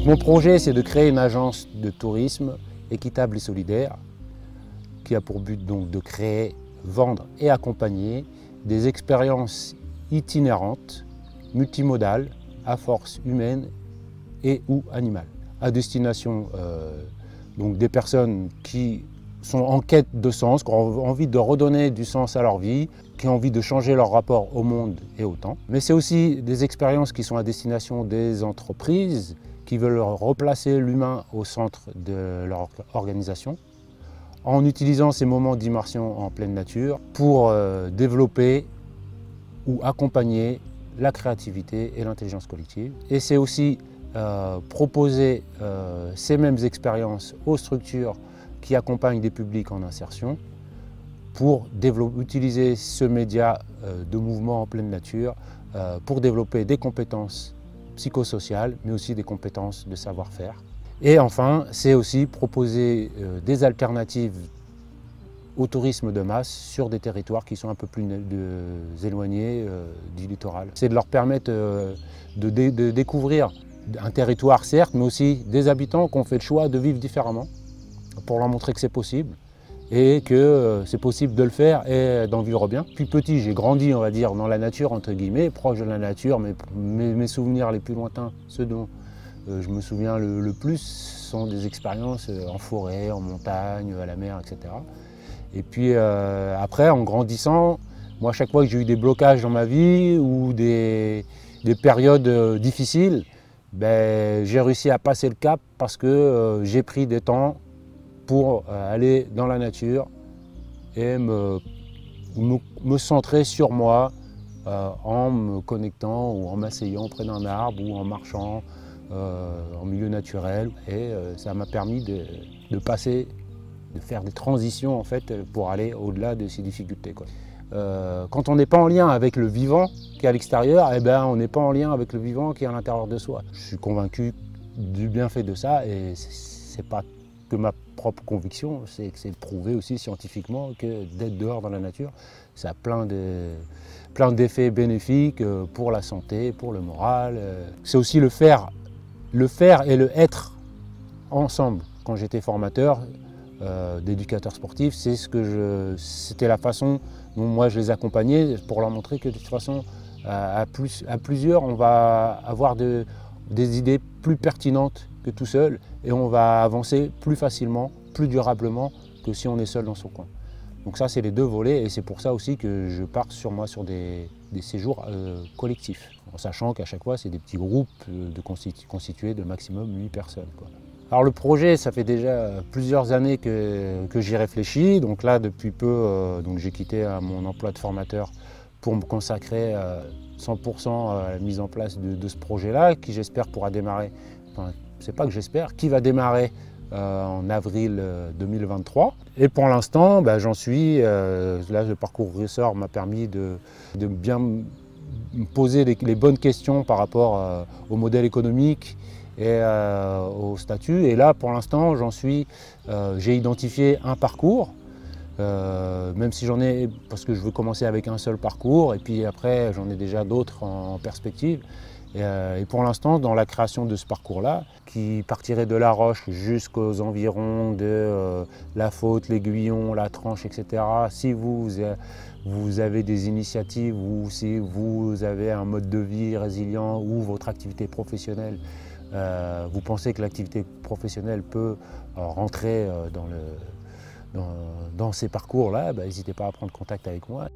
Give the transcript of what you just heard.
Donc mon projet, c'est de créer une agence de tourisme équitable et solidaire qui a pour but donc de créer, vendre et accompagner des expériences itinérantes, multimodales, à force humaine et ou animale, à destination donc des personnes qui sont en quête de sens, qui ont envie de redonner du sens à leur vie, qui ont envie de changer leur rapport au monde et au temps. Mais c'est aussi des expériences qui sont à destination des entreprises qui veulent replacer l'humain au centre de leur organisation, en utilisant ces moments d'immersion en pleine nature pour développer ou accompagner la créativité et l'intelligence collective. Et c'est aussi proposer ces mêmes expériences aux structures qui accompagnent des publics en insertion pour utiliser ce média de mouvement en pleine nature pour développer des compétences psychosociales, mais aussi des compétences de savoir-faire. Et enfin, c'est aussi proposer des alternatives au tourisme de masse sur des territoires qui sont un peu plus éloignés du littoral. C'est de leur permettre de découvrir un territoire certes, mais aussi des habitants qui ont fait le choix de vivre différemment, pour leur montrer que c'est possible et que c'est possible de le faire et d'en vivre bien. Depuis petit, j'ai grandi, on va dire, dans la nature, entre guillemets, proche de la nature, mais mes souvenirs les plus lointains, ceux dont je me souviens le plus, sont des expériences en forêt, en montagne, à la mer, etc. Et puis après, en grandissant, moi, à chaque fois que j'ai eu des blocages dans ma vie ou des périodes difficiles, ben, j'ai réussi à passer le cap parce que j'ai pris des temps pour aller dans la nature et me centrer sur moi en me connectant ou en m'asseyant près d'un arbre ou en marchant en milieu naturel. Et ça m'a permis de faire des transitions en fait, pour aller au-delà de ces difficultés, quoi. Quand on n'est pas en lien avec le vivant qui est à l'extérieur, eh ben, on n'est pas en lien avec le vivant qui est à l'intérieur de soi. Je suis convaincu du bienfait de ça et c'est pas que ma propre conviction, c'est que c'est prouvé aussi scientifiquement que d'être dehors dans la nature, ça a plein d'effets bénéfiques pour la santé, pour le moral. C'est aussi le faire et le être ensemble. Quand j'étais formateur d'éducateur sportif, c'était la façon dont moi je les accompagnais pour leur montrer que de toute façon, à plusieurs, on va avoir des idées plus pertinentes que tout seul et on va avancer plus facilement, plus durablement que si on est seul dans son coin. Donc ça, c'est les deux volets et c'est pour ça aussi que je pars sur des séjours collectifs, en sachant qu'à chaque fois, c'est des petits groupes constitués de maximum 8 personnes, quoi. Alors le projet, ça fait déjà plusieurs années que j'y réfléchis. Donc là, depuis peu, j'ai quitté mon emploi de formateur pour me consacrer 100% à la mise en place de ce projet-là, qui j'espère pourra démarrer, enfin, c'est pas que j'espère, qui va démarrer en avril 2023. Et pour l'instant, j'en suis, là le parcours ressort m'a permis de bien me poser les bonnes questions par rapport au modèle économique et au statut. Et là, pour l'instant, j'ai identifié un parcours, même si j'en ai, parce que je veux commencer avec un seul parcours, et puis après, j'en ai déjà d'autres en perspective. Et pour l'instant, dans la création de ce parcours-là, qui partirait de La Roche jusqu'aux environs de La Faute, l'Aiguillon, La Tranche, etc. Si vous avez des initiatives ou si vous avez un mode de vie résilient ou votre activité professionnelle, vous pensez que l'activité professionnelle peut rentrer dans ces parcours-là, n'hésitez pas à prendre contact avec moi.